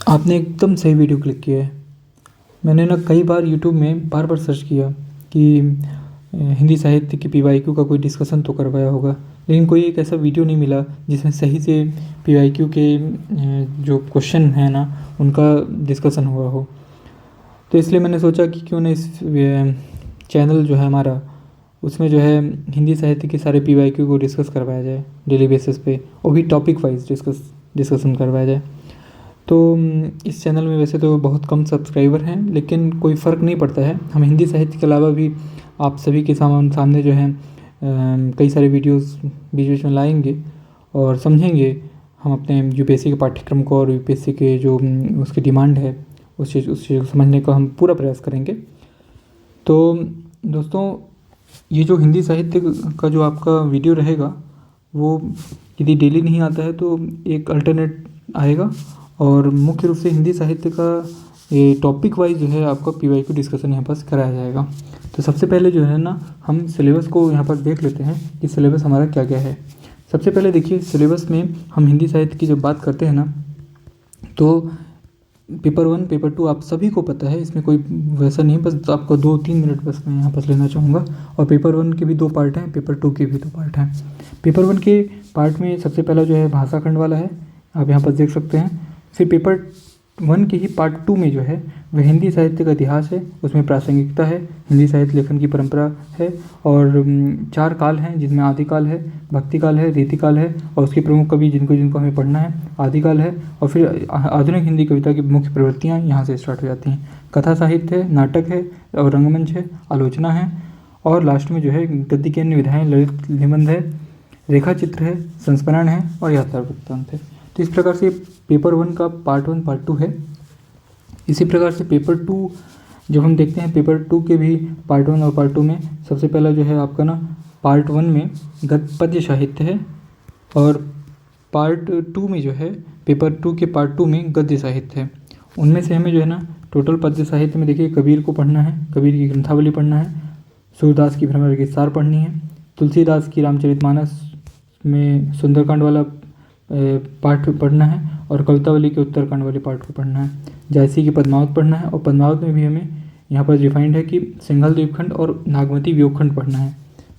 आपने एकदम सही वीडियो क्लिक किया है। मैंने ना कई बार यूट्यूब में बार बार सर्च किया कि हिंदी साहित्य की पीवाईक्यू का कोई डिस्कशन तो करवाया होगा, लेकिन कोई एक ऐसा वीडियो नहीं मिला जिसमें सही से पीवाईक्यू के जो क्वेश्चन हैं ना उनका डिस्कशन हुआ हो। तो इसलिए मैंने सोचा कि क्यों ना इस चैनल जो है हमारा उसमें जो है हिंदी साहित्य के सारे पीवाईक्यू को डिस्कस करवाया जाए डेली बेसिस पे, और भी टॉपिक वाइज डिस्कशन करवाया जाए। तो इस चैनल में वैसे तो बहुत कम सब्सक्राइबर हैं, लेकिन कोई फ़र्क नहीं पड़ता है। हम हिंदी साहित्य के अलावा भी आप सभी के सामने जो है कई सारे वीडियोस बीच बीच में लाएंगे और समझेंगे हम अपने यूपीएससी के पाठ्यक्रम को, और यूपीएससी के जो उसकी डिमांड है उस चीज़ को समझने का हम पूरा प्रयास करेंगे। तो दोस्तों, ये जो हिंदी साहित्य का जो आपका वीडियो रहेगा वो यदि डेली नहीं आता है तो एक अल्टरनेट आएगा, और मुख्य रूप से हिंदी साहित्य का ये टॉपिक वाइज जो है आपका पीवाईक्यू डिस्कशन यहाँ पर कराया जाएगा। तो सबसे पहले जो है ना हम सिलेबस को यहाँ पर देख लेते हैं कि सिलेबस हमारा क्या क्या है। सबसे पहले देखिए, सिलेबस में हम हिंदी साहित्य की जब बात करते हैं ना तो पेपर 1 पेपर 2 आप सभी को पता है, इसमें कोई वैसा नहीं, बस आपको 2-3 मिनट बस मैं यहाँ पर लेना चाहूँगा। और पेपर 1 के भी 2 पार्ट हैं, पेपर 2 के भी 2 पार्ट हैं। पेपर 1 के पार्ट में सबसे पहला जो है भाषा खंड वाला है, आप यहाँ पर देख सकते हैं। फिर पेपर 1 के ही पार्ट 2 में जो है वह हिंदी साहित्य का इतिहास है, उसमें प्रासंगिकता है, हिंदी साहित्य लेखन की परंपरा है, और 4 काल हैं जिनमें आदिकाल है, भक्तिकाल है, रीतिकाल है, और उसके प्रमुख कवि जिनको हमें पढ़ना है आदिकाल है, और फिर आधुनिक हिंदी कविता की मुख्य प्रवृत्तियाँ यहाँ से स्टार्ट हो जाती हैं। कथा साहित्य है, नाटक है और रंगमंच है, आलोचना है, और लास्ट में जो है गद्य की अन्य विधाएँ, ललित निबंध है, रेखा चित्र है, संस्मरण है और यात्रा वृत्तांत है। तो इस प्रकार से पेपर 1 का पार्ट 1 पार्ट 2 है। इसी प्रकार से पेपर 2 जब हम देखते हैं, पेपर 2 के भी पार्ट 1 और पार्ट 2 में सबसे पहला जो है आपका ना पार्ट 1 में पद्य साहित्य है, और पार्ट 2 में जो है पेपर 2 के पार्ट 2 में गद्य साहित्य है। उनमें से हमें जो है ना टोटल पद्य साहित्य में देखिए कबीर को पढ़ना है, कबीर की ग्रंथावली पढ़ना है, सूरदास की भ्रमर की सार पढ़नी है, तुलसीदास की रामचरितमानस में सुंदरकांड वाला पाठ पढ़ना है, और कवितावली के उत्तरकांड वाले पाठ को पढ़ना है, जायसी की पद्मावत पढ़ना है, और पद्मावत में भी हमें यहाँ पर रिफाइंड है कि सिंघल द्वीपखंड और नागमती वियोगखंड पढ़ना है,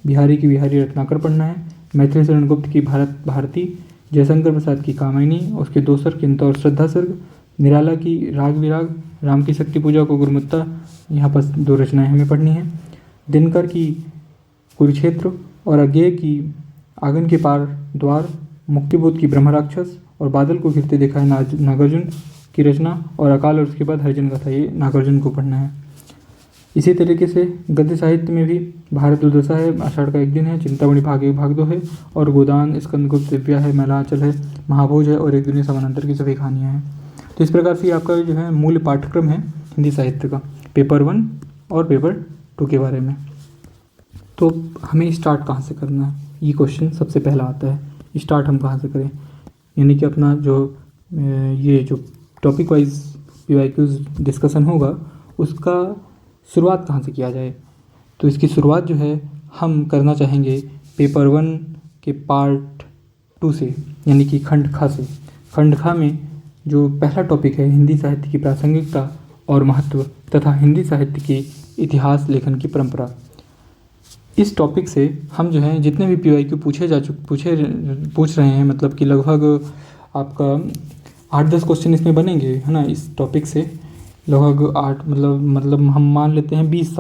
बिहारी की बिहारी रत्नाकर पढ़ना है, मैथिली शरण गुप्त की भारत भारती, जयशंकर प्रसाद की कामिनी, उसके दो सर किंतु और श्रद्धा सर्ग, निराला की राग विराग, राम की शक्ति पूजा को गुरुमुत्ता, यहाँ पर 2 रचनाएँ हमें पढ़नी है, दिनकर की कुरुक्षेत्र, और अज्ञेय की आंगन के पार द्वार, मुक्तिबोध की ब्रह्मराक्षस, और बादल को घिरते देखा है नागार्जुन की रचना, और अकाल और उसके बाद हरिजन कथा, ये नागार्जुन को पढ़ना है। इसी तरीके से गद्य साहित्य में भी भारत दुर्दशा है, आषाढ़ का एक दिन है, चिंतामणि भाग 1 भाग 2 है, और गोदान, स्कंदगुप्त, दिव्या है, मैलांचल है, महाभोज है, और एक दुनिया समानांतर की सभी कहानियाँ हैं। तो इस प्रकार से आपका जो है मूल पाठ्यक्रम है हिंदी साहित्य का पेपर 1 और पेपर 2 के बारे में। तो हमें स्टार्ट कहाँ से करना है, ये क्वेश्चन सबसे पहला आता है। स्टार्ट हम कहाँ से करें, यानी कि अपना जो ये जो टॉपिक वाइज पीवाईक्यूज डिस्कशन होगा उसका शुरुआत कहाँ से किया जाए। तो इसकी शुरुआत जो है हम करना चाहेंगे पेपर 1 के पार्ट 2 से, यानी कि खंड खा से। खंड खा में जो पहला टॉपिक है हिंदी साहित्य की प्रासंगिकता और महत्व तथा हिंदी साहित्य की इतिहास लेखन की परंपरा। इस टॉपिक से हम जो है जितने भी पीवाईक्यू पूछ रहे हैं, मतलब कि लगभग आपका 8-10 क्वेश्चन इसमें बनेंगे, है ना। इस टॉपिक से लगभग 8 मतलब हम मान लेते हैं 20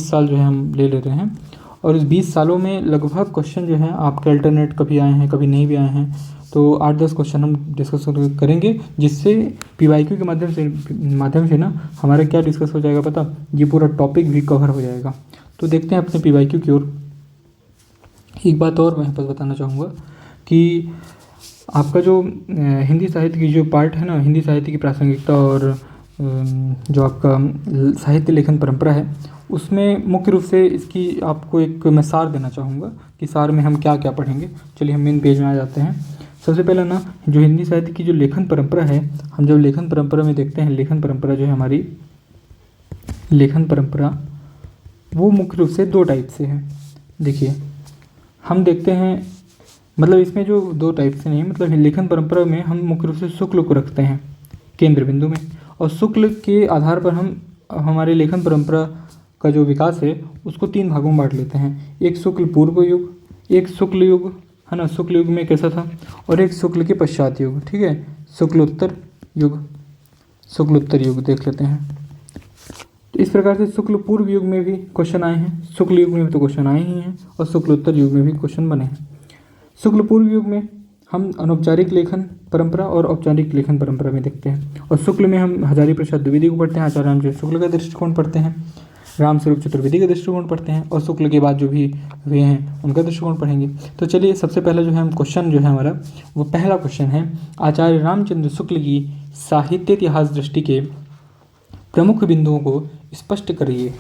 साल जो है हम ले रहे हैं, और इस 20 सालों में लगभग क्वेश्चन जो हैं आपके अल्टरनेट कभी आए हैं कभी नहीं भी आए हैं। तो 8-10 क्वेश्चन हम डिस्कस करेंगे, जिससे पीवाईक्यू के माध्यम से ना हमारा क्या डिस्कस हो जाएगा पता, ये पूरा टॉपिक भी कवर हो जाएगा। तो देखते हैं अपने पीवाईक्यू की ओर। एक बात और मैं यहाँ पर बताना चाहूँगा कि आपका जो हिंदी साहित्य की जो पार्ट है ना, हिंदी साहित्य की प्रासंगिकता और जो आपका साहित्य लेखन परंपरा है, उसमें मुख्य रूप से इसकी आपको एक मैं सार देना चाहूँगा कि सार में हम क्या क्या पढ़ेंगे। चलिए हम मेन पेज में आ जाते हैं। सबसे पहले ना जो हिंदी साहित्य की जो लेखन परंपरा है, हम जब लेखन परंपरा में देखते हैं, लेखन परंपरा जो है हमारी लेखन परंपरा वो मुख्य रूप से 2 टाइप से है। देखिए हम देखते हैं, मतलब इसमें जो 2 टाइप से नहीं, मतलब लेखन परंपरा में हम मुख्य रूप से शुक्ल को रखते हैं, केंद्र बिंदु में। और शुक्ल के आधार पर हम हमारे लेखन परंपरा का जो विकास है उसको 3 भागों में बांट लेते हैं। एक शुक्ल पूर्व युग, एक शुक्ल युग, है ना, शुक्ल युग में कैसा था, और एक शुक्ल के पश्चात युग, ठीक है, शुक्लोत्तर युग। शुक्लोत्तर युग देख लेते हैं। तो इस प्रकार से शुक्ल पूर्व युग में भी क्वेश्चन आए हैं, शुक्ल युग में भी तो क्वेश्चन आए ही हैं, और शुक्लोत्तर युग में भी क्वेश्चन बने हैं। शुक्ल पूर्व युग में हम अनौपचारिक लेखन परंपरा और औपचारिक लेखन परंपरा में देखते हैं। और शुक्ल में हम हजारी प्रसाद द्विवेदी को पढ़ते हैं, आचार्य रामचंद्र शुक्ल का दृष्टिकोण पढ़ते हैं, रामस्वरूप चतुर्वेदी का दृष्टिकोण पढ़ते हैं, और शुक्ल के बाद जो भी हुए हैं उनका दृष्टिकोण पढ़ेंगे। तो चलिए सबसे पहला जो है हम क्वेश्चन जो है हमारा वो पहला क्वेश्चन है, आचार्य रामचंद्र शुक्ल की साहित्य इतिहास दृष्टि के प्रमुख बिंदुओं को स्पष्ट करिए।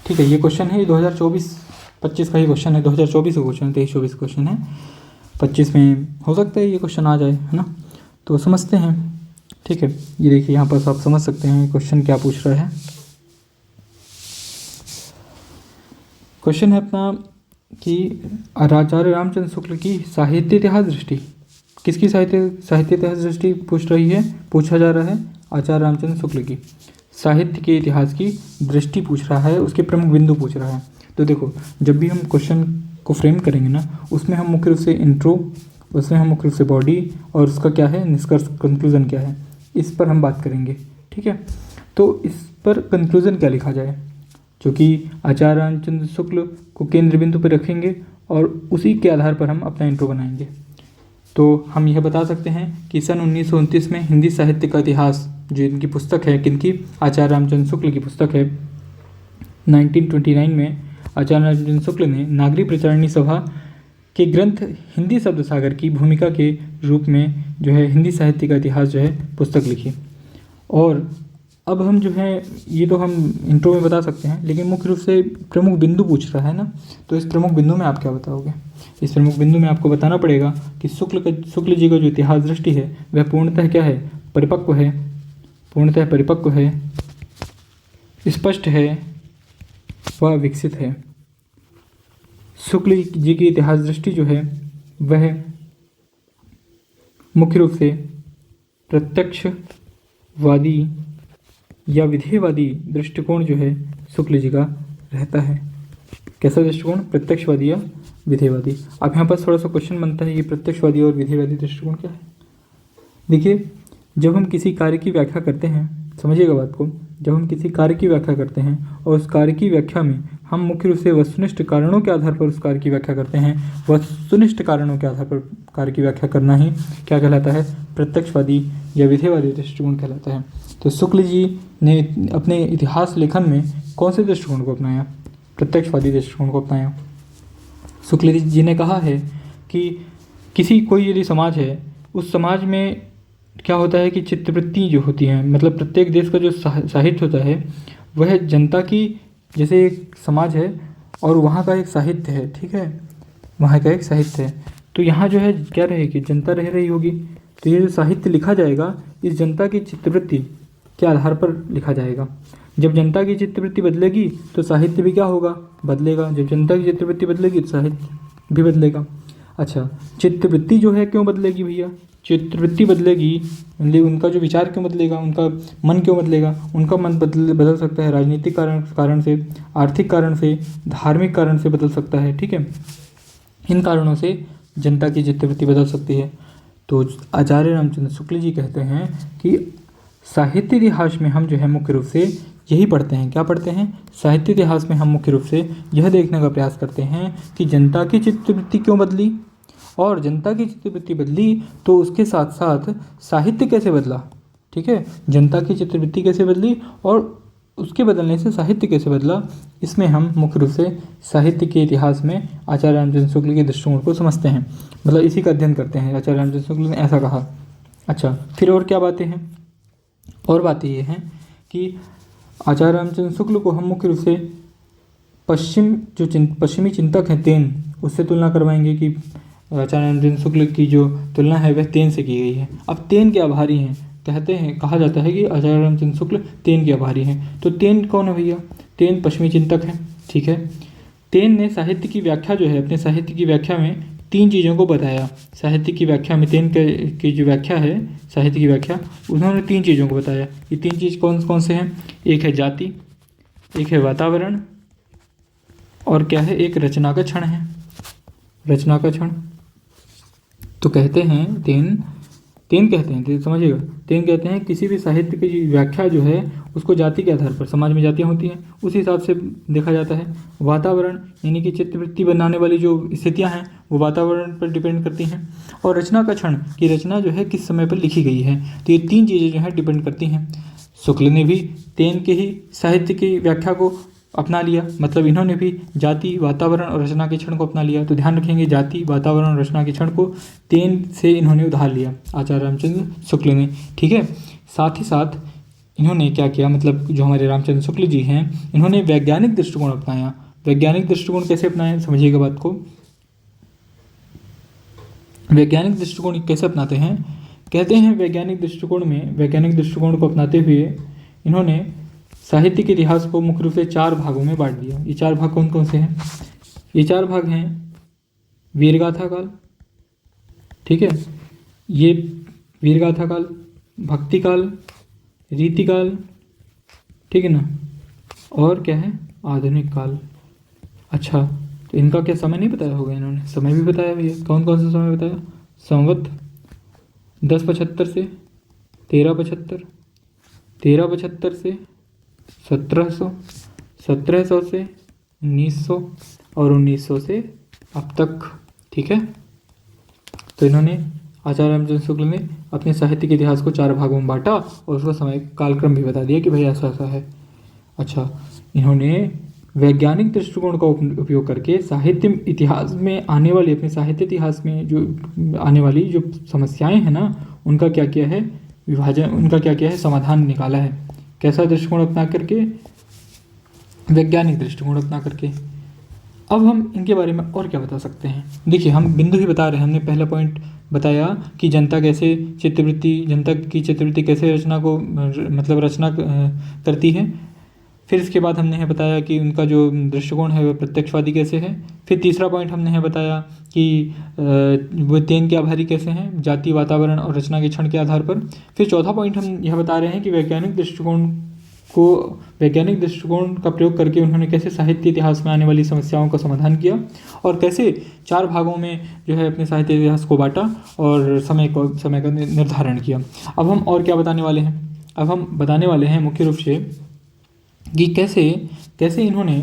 ठीक है, ये क्वेश्चन है, 2024-25 का ही क्वेश्चन है, 2024 का क्वेश्चन है, 23-24 क्वेश्चन है, 25 में हो सकता है ये क्वेश्चन आ जाए, है ना। तो समझते हैं। ठीक है, ये देखिए यहाँ पर आप समझ सकते हैं क्वेश्चन क्या पूछ रहा है। क्वेश्चन है अपना कि आचार्य रामचंद्र शुक्ल की साहित्य इतिहास दृष्टि, किसकी साहित्य इतिहास दृष्टि पूछा जा रहा है, आचार्य रामचंद्र शुक्ल की साहित्य के इतिहास की दृष्टि पूछ रहा है, उसके प्रमुख बिंदु पूछ रहा है। तो देखो, जब भी हम क्वेश्चन को फ्रेम करेंगे ना, उसमें हम मुख्य रूप से इंट्रो, उसमें हम मुख्य रूप से बॉडी और उसका क्या है निष्कर्ष, कंक्लूजन क्या है, इस पर हम बात करेंगे। ठीक है, तो इस पर कंक्लूजन क्या लिखा जाए, क्योंकि आचार्य रामचंद्र शुक्ल को केंद्र बिंदु पर रखेंगे और उसी के आधार पर हम अपना इंट्रो बनाएंगे। तो हम यह बता सकते हैं कि सन 1929 में हिंदी साहित्य का इतिहास, जो इनकी पुस्तक है, किनकी, आचार्य रामचंद्र शुक्ल की पुस्तक है, 1929 में आचार्य रामचंद्र शुक्ल ने नागरी प्रचारणी सभा के ग्रंथ हिंदी शब्द सागर की भूमिका के रूप में जो है हिंदी साहित्य का इतिहास जो है पुस्तक लिखी। और अब हम जो है ये तो हम इंट्रो में बता सकते हैं, लेकिन मुख्य रूप से प्रमुख बिंदु पूछ रहा है ना, तो इस प्रमुख बिंदु में आप क्या बताओगे। इस प्रमुख बिंदु में आपको बताना पड़ेगा कि शुक्ल जी का जो इतिहास दृष्टि है वह पूर्णतः क्या है, परिपक्व है, पूर्णतः परिपक्व है, स्पष्ट है व विकसित है। शुक्ल जी की इतिहास दृष्टि जो है वह मुख्य रूप से प्रत्यक्षवादी या विधेयवादी दृष्टिकोण जो है शुक्ल जी का रहता है। कैसा दृष्टिकोण, प्रत्यक्षवादी या विधेयवादी। अब यहाँ पर थोड़ा सा क्वेश्चन बनता है, ये प्रत्यक्षवादी और विधेयवादी दृष्टिकोण क्या है। देखिए, जब हम किसी कार्य की व्याख्या करते हैं, समझिएगा बात को, जब हम किसी कार्य की व्याख्या करते हैं और उस कार्य की व्याख्या में हम मुख्य रूप से वस्तुनिष्ठ कारणों के आधार पर उस कार्य की व्याख्या करते हैं, वस्तुनिष्ठ कारणों के आधार पर कार्य की व्याख्या करना ही क्या कहलाता है, प्रत्यक्षवादी या विधेयवादी दृष्टिकोण कहलाता है। तो शुक्ल जी ने अपने इतिहास लेखन में कौन से दृष्टिकोण को अपनाया, प्रत्यक्षवादी दृष्टिकोण को अपनाया। शुक्ल जी ने कहा है कि कोई यदि समाज है, उस समाज में क्या होता है कि चित्तवृत्ति जो होती है, मतलब प्रत्येक देश का जो साहित्य होता है वह जनता की, जैसे एक समाज है और वहाँ का एक साहित्य है, ठीक है, वहाँ का एक साहित्य है, तो यहाँ जो है क्या रहेगी, जनता रह रही होगी। तो ये जो साहित्य लिखा जाएगा इस जनता की चित्तवृत्ति के आधार पर लिखा जाएगा। जब जनता की चित्तवृत्ति बदलेगी तो साहित्य भी क्या होगा, बदलेगा। जब जनता की चित्तवृत्ति बदलेगी तो साहित्य भी बदलेगा। अच्छा, चित्तवृत्ति जो है क्यों बदलेगी भैया, चित्तवृत्ति बदलेगी, उनका जो विचार क्यों बदलेगा, उनका मन क्यों बदलेगा। उनका मन बदल सकता है राजनीतिक कारण से, आर्थिक कारण से, धार्मिक कारण से बदल सकता है, ठीक है। इन कारणों से जनता की चित्तवृत्ति बदल सकती है। तो आचार्य रामचंद्र शुक्ल जी कहते हैं कि साहित्य इतिहास में हम जो है मुख्य रूप से यही पढ़ते हैं, क्या पढ़ते हैं, साहित्य इतिहास में हम मुख्य रूप से यह देखने का प्रयास करते हैं कि जनता की चित्तवृत्ति क्यों बदली, और जनता की चित्तवृत्ति बदली तो उसके साथ साथ साहित्य कैसे बदला, ठीक है, जनता की चित्तवृत्ति कैसे बदली और उसके बदलने से साहित्य कैसे बदला। इसमें हम मुख्य रूप से साहित्य के इतिहास में आचार्य रामचंद्र शुक्ल के दृष्टिकोण को समझते हैं, मतलब इसी का अध्ययन करते हैं। आचार्य रामचंद्र शुक्ल ने ऐसा कहा। अच्छा, फिर और क्या बातें हैं, और बातें ये हैं कि आचार्य रामचंद्र शुक्ल को हम मुख्य रूप से पश्चिमी चिंतक हैं तेन, उससे तुलना करवाएंगे कि आचार्य रामचंद्र शुक्ल की जो तुलना है वह तेन से की गई है। अब तेन के आभारी हैं, कहा जाता है कि आचार्य रामचंद्र शुक्ल तेन के आभारी हैं। तो तेन कौन है भैया, तेन पश्चिमी चिंतक हैं, ठीक है। तेन ने साहित्य की व्याख्या जो है, अपने साहित्य की व्याख्या में तीन चीज़ों को बताया। साहित्य की व्याख्या में तेन की जो व्याख्या है साहित्य की व्याख्या, उन्होंने तीन चीज़ों को बताया। ये तीन चीज़ कौन कौन से हैं? एक है जाति, एक है वातावरण, और क्या है? एक रचना का क्षण है। रचना का क्षण तो कहते हैं तेन कहते हैं, तो समझिएगा, तेन कहते हैं किसी भी साहित्य की व्याख्या जो है उसको जाति के आधार पर, समाज में जातियाँ होती हैं उस हिसाब से देखा जाता है। वातावरण यानी कि चित्तवृत्ति बनाने वाली जो स्थितियाँ हैं वो वातावरण पर डिपेंड करती हैं। और रचना का क्षण की रचना जो है किस समय पर लिखी गई है, तो ये तीन चीज़ें जो है डिपेंड करती हैं। शुक्ल ने भी तेन के ही साहित्य की व्याख्या को अपना लिया, मतलब इन्होंने भी जाति, वातावरण और रचना के क्षण को अपना लिया। तो ध्यान रखेंगे, जाति, वातावरण और रचना के क्षण को तेन से इन्होंने उधार लिया, आचार्य रामचंद्र शुक्ल ने। ठीक है, साथ ही साथ इन्होंने क्या किया, मतलब जो हमारे रामचंद्र शुक्ल जी हैं, इन्होंने वैज्ञानिक दृष्टिकोण अपनाया। वैज्ञानिक दृष्टिकोण कैसे अपनाया, समझिएगा बात को। वैज्ञानिक दृष्टिकोण कैसे अपनाते हैं? कहते हैं वैज्ञानिक दृष्टिकोण को अपनाते हुए इन्होंने साहित्य के इतिहास को मुख्य रूप से चार भागों में बांट दिया। ये चार भाग कौन कौन से हैं? ये चार भाग हैं वीरगाथा काल, ठीक है, ये वीरगाथा काल, भक्ति काल, रीति काल, ठीक है ना, और क्या है? आधुनिक काल। अच्छा, तो इनका क्या समय नहीं बताया होगा? इन्होंने समय भी बताया भैया। कौन कौन सा समय बताया? संवत 1075 से 1375, 1375 से 1700, 1700 से 1900 और 1900 से अब तक। ठीक है, तो इन्होंने आचार्य रामचंद्र शुक्ल ने अपने साहित्य के इतिहास को चार भागों में बांटा और उसका समय कालक्रम भी बता दिया कि भाई ऐसा ऐसा है। अच्छा, इन्होंने वैज्ञानिक दृष्टिकोण का उपयोग करके साहित्य इतिहास में आने वाली, अपने साहित्य इतिहास में जो आने वाली जो समस्याएं हैं ना, उनका क्या किया है? विभाजन, उनका क्या किया है? समाधान निकाला है। कैसा दृष्टिकोण अपना करके? वैज्ञानिक दृष्टिकोण अपना करके। अब हम इनके बारे में और क्या बता सकते हैं? देखिए, हम बिंदु ही बता रहे हैं। हमने पहला पॉइंट बताया कि जनता की चित्तवृत्ति कैसे रचना को मतलब रचना करती है। फिर इसके बाद हमने बताया कि उनका जो दृष्टिकोण है वह प्रत्यक्षवादी कैसे है। फिर तीसरा पॉइंट हमने बताया कि वो तेन के आभारी कैसे हैं, जाति, वातावरण और रचना के क्षण के आधार पर। फिर चौथा पॉइंट हम यह बता रहे हैं कि वैज्ञानिक दृष्टिकोण का प्रयोग करके उन्होंने कैसे साहित्य इतिहास में आने वाली समस्याओं का समाधान किया और कैसे चार भागों में जो है अपने साहित्य इतिहास को बांटा और समय का निर्धारण किया। अब हम और क्या बताने वाले हैं? अब हम बताने वाले हैं मुख्य रूप से कि कैसे इन्होंने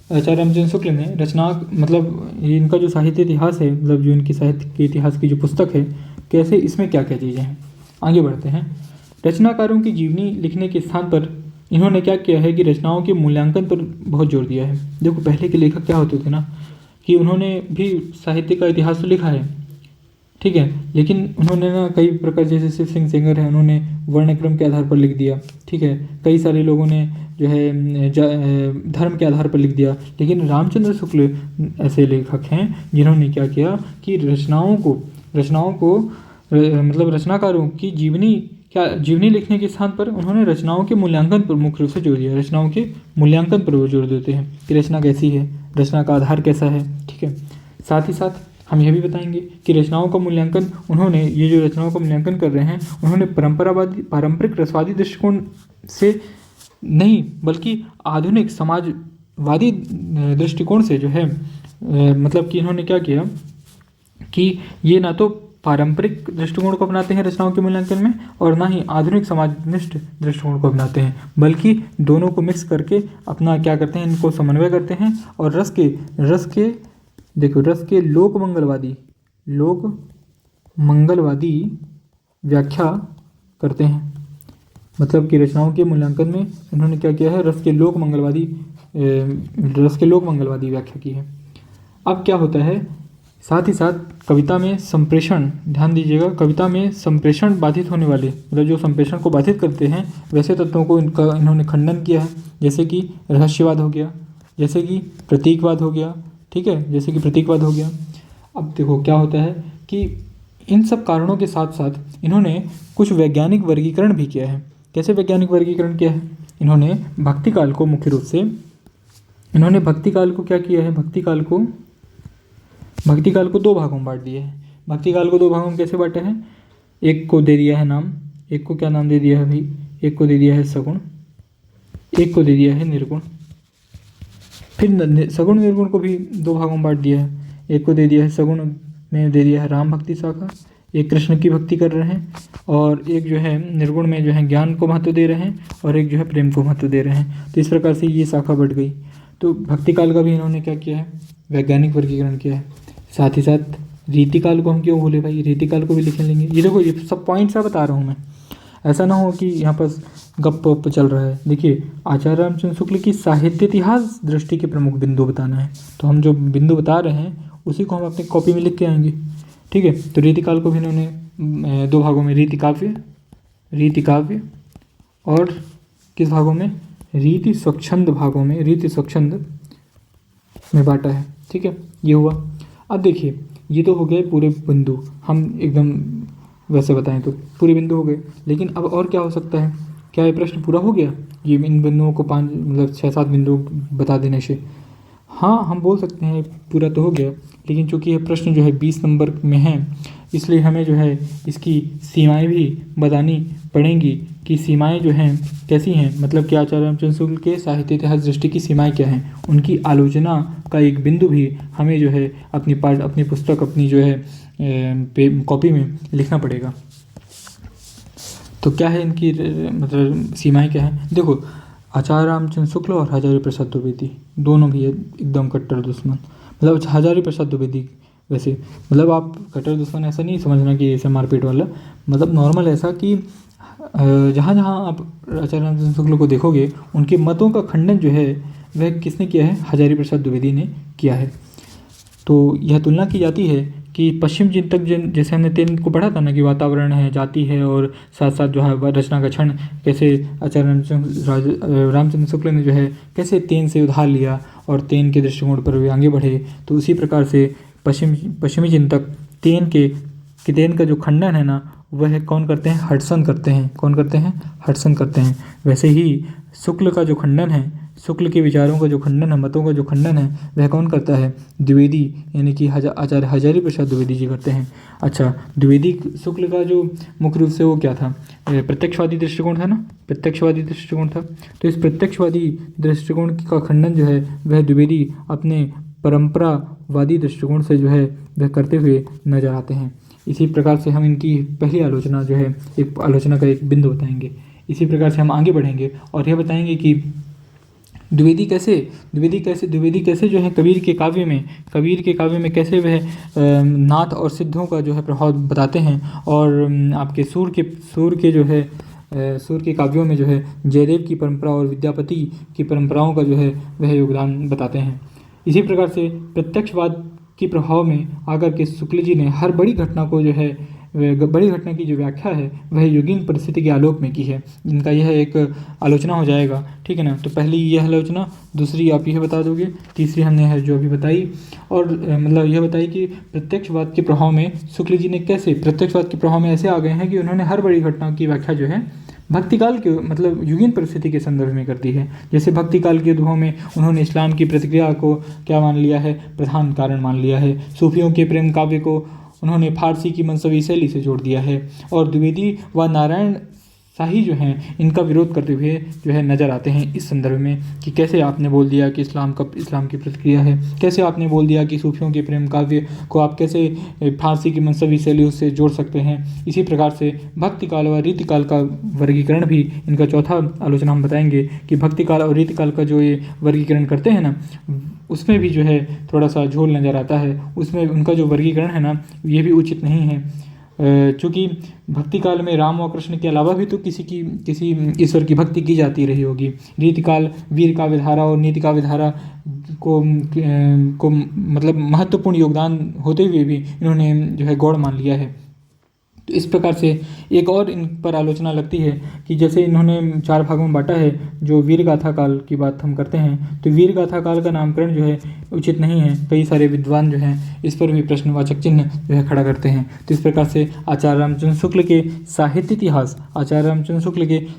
आचार्य रामचंद्र शुक्ल ने रचना, मतलब इनका जो साहित्य इतिहास है, मतलब जो इनकी साहित्य के इतिहास की जो पुस्तक है, कैसे इसमें क्या क्या चीज़ें हैं। आगे बढ़ते हैं। रचनाकारों की जीवनी लिखने के स्थान पर इन्होंने क्या किया है कि रचनाओं के मूल्यांकन पर बहुत जोर दिया है। देखो, पहले के लेखक क्या होते थे ना कि उन्होंने भी साहित्य का इतिहास तो लिखा है, ठीक है, लेकिन उन्होंने ना कई प्रकार, जैसे शिव सिंह सेंगर है, उन्होंने वर्णक्रम के आधार पर लिख दिया, ठीक है। कई सारे लोगों ने जो है धर्म के आधार पर लिख दिया। लेकिन रामचंद्र शुक्ल ऐसे लेखक हैं जिन्होंने क्या किया कि रचनाओं को मतलब रचनाकारों की जीवनी लिखने के स्थान पर उन्होंने रचनाओं के मूल्यांकन पर मुख्य रूप से जोर दिया। रचनाओं के मूल्यांकन पर वो जोर देते हैं कि रचना कैसी है, रचना का आधार कैसा है, ठीक है। साथ ही साथ हम यह भी बताएंगे कि रचनाओं का मूल्यांकन उन्होंने, ये जो रचनाओं का मूल्यांकन कर रहे हैं, उन्होंने पारंपरिक रसवादी दृष्टिकोण से नहीं बल्कि आधुनिक समाजवादी दृष्टिकोण से जो है मतलब कि इन्होंने क्या किया कि ये ना तो पारंपरिक दृष्टिकोण को अपनाते हैं रचनाओं के मूल्यांकन में और ना ही आधुनिक समाजनिष्ठ दृष्टिकोण को अपनाते हैं, बल्कि दोनों को मिक्स करके अपना क्या करते हैं, इनको समन्वय करते हैं और रस के लोक मंगलवादी व्याख्या करते हैं। मतलब कि रचनाओं के मूल्यांकन में इन्होंने क्या किया है, रस के लोक मंगलवादी व्याख्या की है। अब क्या होता है, साथ ही साथ कविता में संप्रेषण, ध्यान दीजिएगा, कविता में संप्रेषण बाधित होने वाले, मतलब जो संप्रेषण को बाधित करते हैं वैसे तत्वों को इन्होंने खंडन किया है। जैसे कि रहस्यवाद हो गया, जैसे कि प्रतीकवाद हो गया, ठीक है, जैसे कि प्रतीकवाद हो गया। अब देखो क्या होता है कि इन सब कारणों के साथ साथ इन्होंने कुछ वैज्ञानिक वर्गीकरण भी किया है। कैसे वैज्ञानिक वर्गीकरण किया है? इन्होंने भक्तिकाल को मुख्य रूप से, इन्होंने भक्तिकाल को क्या किया है, भक्तिकाल को भक्ति काल को दो भागों में बांट दिया है। भक्ति काल को दो भागों में कैसे बांटा है? एक को दे दिया है नाम, एक को क्या नाम दे दिया है भाई? एक को दे दिया है सगुण, एक को दे दिया है निर्गुण। फिर सगुण निर्गुण को भी दो भागों में बांट दिया है। एक को दे दिया है सगुण में दे दिया है राम भक्ति शाखा, एक कृष्ण की भक्ति कर रहे हैं, और एक जो है निर्गुण में जो है ज्ञान को महत्व दे रहे हैं, और एक जो है प्रेम को महत्व दे रहे हैं। तो इस प्रकार से ये शाखा बढ़ गई। तो भक्ति काल का भी इन्होंने क्या किया है? वैज्ञानिक वर्गीकरण किया है। साथ ही साथ रीतिकाल को हम क्यों भूले भाई? रीतिकाल को भी लिख लेंगे। ये देखो, ये सब पॉइंट्स आप बता रहा हूँ मैं, ऐसा ना हो कि यहाँ पर गप वप चल रहा है। देखिए, आचार्य रामचंद्र शुक्ल की साहित्य इतिहास दृष्टि के प्रमुख बिंदु बताना है, तो हम जो बिंदु बता रहे हैं उसी को हम अपनी कॉपी में लिख के आएंगे। ठीक है, तो रीतिकाल को भी इन्होंने दो भागों में, रीति काव्य और किस भागों में? रीति स्वच्छंद भागों में, रीति स्वच्छंद में बांटा है। ठीक है, ये हुआ। अब देखिए, ये तो हो गए पूरे बिंदु, हम एकदम वैसे बताएं तो पूरे बिंदु हो गए। लेकिन अब और क्या हो सकता है? क्या ये प्रश्न पूरा हो गया ये इन बिंदुओं को 5 मतलब 6-7 बिंदु बता देने से? हाँ, हम बोल सकते हैं पूरा तो हो गया, लेकिन चूंकि ये प्रश्न जो है 20 नंबर में है, इसलिए हमें जो है इसकी सीमाएं भी बतानी पड़ेंगी कि सीमाएं जो हैं कैसी हैं, मतलब कि आचार्य रामचंद्र शुक्ल के साहित्य इतिहास दृष्टि की सीमाएं क्या हैं, उनकी आलोचना का एक बिंदु भी हमें जो है अपनी पुस्तक, अपनी जो है कॉपी में लिखना पड़ेगा। तो क्या है इनकी मतलब सीमाएं क्या हैं? देखो, आचार्य रामचंद्र शुक्ल और हजारी प्रसाद द्विवेदी दोनों भी एकदम कट्टर दुश्मन। मतलब हजारी प्रसाद द्विवेदी वैसे, मतलब आप कट्टर दुश्मन ऐसा नहीं समझना कि ऐसे मारपीट वाला, मतलब नॉर्मल ऐसा कि जहाँ जहाँ आप आचार्य रामचंद्र शुक्ल को देखोगे, उनके मतों का खंडन जो है वह किसने किया है? हजारी प्रसाद द्विवेदी ने किया है। तो यह तुलना की जाती है कि पश्चिम चिंतक जैसे हमने 3 को पढ़ा था ना, कि वातावरण है, जाति है, और साथ साथ जो है रचना का क्षण, कैसे आचार्य रामचंद्र शुक्ल ने जो है कैसे 3 से उधार लिया और 3 के दृष्टिकोण पर वे आगे बढ़े। तो उसी प्रकार से पश्चिमी चिंतक 3 का जो खंडन है ना, वह कौन करते हैं? हडसन करते हैं। कौन करते हैं? हडसन करते हैं। वैसे ही शुक्ल का जो खंडन है, शुक्ल के विचारों का जो खंडन है, मतों का जो खंडन है, वह कौन करता है? द्विवेदी, यानी कि आचार्य हजारी प्रसाद द्विवेदी जी करते हैं। अच्छा, द्विवेदी शुक्ल का जो मुख्य रूप से वो क्या था? प्रत्यक्षवादी दृष्टिकोण था ना, प्रत्यक्षवादी दृष्टिकोण था। तो इस प्रत्यक्षवादी दृष्टिकोण का खंडन जो है वह द्विवेदी अपने परंपरावादी दृष्टिकोण से जो है वह करते हुए नजर आते हैं। इसी प्रकार से हम इनकी पहली आलोचना जो है, एक आलोचना का एक बिंदु बताएंगे। इसी प्रकार से हम आगे बढ़ेंगे और यह बताएंगे कि द्विवेदी कैसे जो है कबीर के काव्य में कैसे वह नाथ और सिद्धों का जो है प्रभाव बताते हैं, और आपके सूर के काव्यों में जो है जयदेव की परंपरा और विद्यापति की परंपराओं का जो है वह योगदान बताते हैं। इसी प्रकार से प्रत्यक्षवाद के प्रभाव में आकर के शुक्ल जी ने हर बड़ी घटना को जो है, बड़ी घटना की जो व्याख्या है वह योगीन परिस्थिति के आलोक में की है। इनका यह एक आलोचना हो जाएगा। ठीक है ना, तो पहली यह आलोचना, दूसरी आप यह बता दोगे, तीसरी हमने है जो अभी बताई, और मतलब यह बताई कि प्रत्यक्षवाद के प्रभाव में शुक्ल जी ने कैसे प्रत्यक्षवाद के प्रभाव में ऐसे आ गए हैं कि उन्होंने हर बड़ी घटना की व्याख्या जो है भक्ति काल के मतलब युगीन परिस्थिति के संदर्भ में कर दी है। जैसे भक्ति काल के दोहों में उन्होंने इस्लाम की प्रतिक्रिया को क्या मान लिया है? प्रधान कारण मान लिया है। सूफियों के प्रेम काव्य को उन्होंने फारसी की मनसवी शैली से जोड़ दिया है, और द्विवेदी व नारायण शाही जो हैं इनका विरोध करते हुए जो है नज़र आते हैं इस संदर्भ में कि कैसे आपने बोल दिया कि इस्लाम की प्रतिक्रिया है, कैसे आपने बोल दिया कि सूफियों के प्रेम काव्य को आप कैसे फारसी की मनसवी शैली से जोड़ सकते हैं। इसी प्रकार से भक्ति काल व रीतिकाल का वर्गीकरण भी इनका चौथा आलोचना हम बताएंगे कि भक्ति काल और रीतिकाल का जो ये वर्गीकरण करते हैं ना, उसमें भी जो है थोड़ा सा झोल नज़र आता है। उसमें उनका जो वर्गीकरण है ना, ये भी उचित नहीं है। चूँकि भक्ति काल में राम और कृष्ण के अलावा भी तो किसी ईश्वर की भक्ति की जाती रही होगी। रीतिकाल वीर काव्य धारा और नीति काव्य धारा को मतलब महत्वपूर्ण योगदान होते हुए भी इन्होंने जो है गौड़ मान लिया है। तो इस प्रकार से एक और इन पर आलोचना लगती है कि जैसे इन्होंने 4 भागों में बांटा है। जो वीर गाथा काल की बात हम करते हैं, तो वीर गाथा काल का नामकरण जो है उचित नहीं है। कई सारे विद्वान जो हैं इस पर भी प्रश्नवाचक चिन्ह जो है खड़ा करते हैं। तो इस प्रकार से आचार्य रामचंद्र शुक्ल के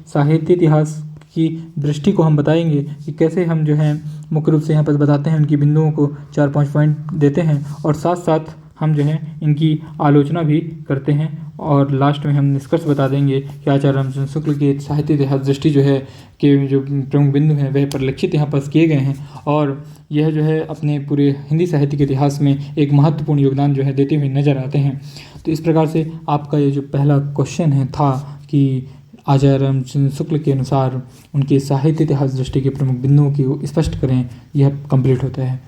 साहित्य इतिहास की दृष्टि को हम बताएंगे कि कैसे हम जो है मुख्य रूप से यहाँ पर बताते हैं, उनकी बिंदुओं को 4-5 पॉइंट देते हैं और साथ साथ हम जो है इनकी आलोचना भी करते हैं और लास्ट में हम निष्कर्ष बता देंगे कि आचार्य रामचंद्र शुक्ल की साहित्य इतिहास दृष्टि जो है के जो प्रमुख बिंदु हैं वह परिलक्षित यहाँ पर किए गए हैं और यह जो है अपने पूरे हिंदी साहित्य के इतिहास में एक महत्वपूर्ण योगदान जो है देते हुए नजर आते हैं। तो इस प्रकार से आपका ये जो पहला क्वेश्चन है था कि आचार्य रामचंद्र शुक्ल के अनुसार उनके साहित्य इतिहास दृष्टि के प्रमुख बिंदुओं की स्पष्ट करें, यह कंप्लीट होता है।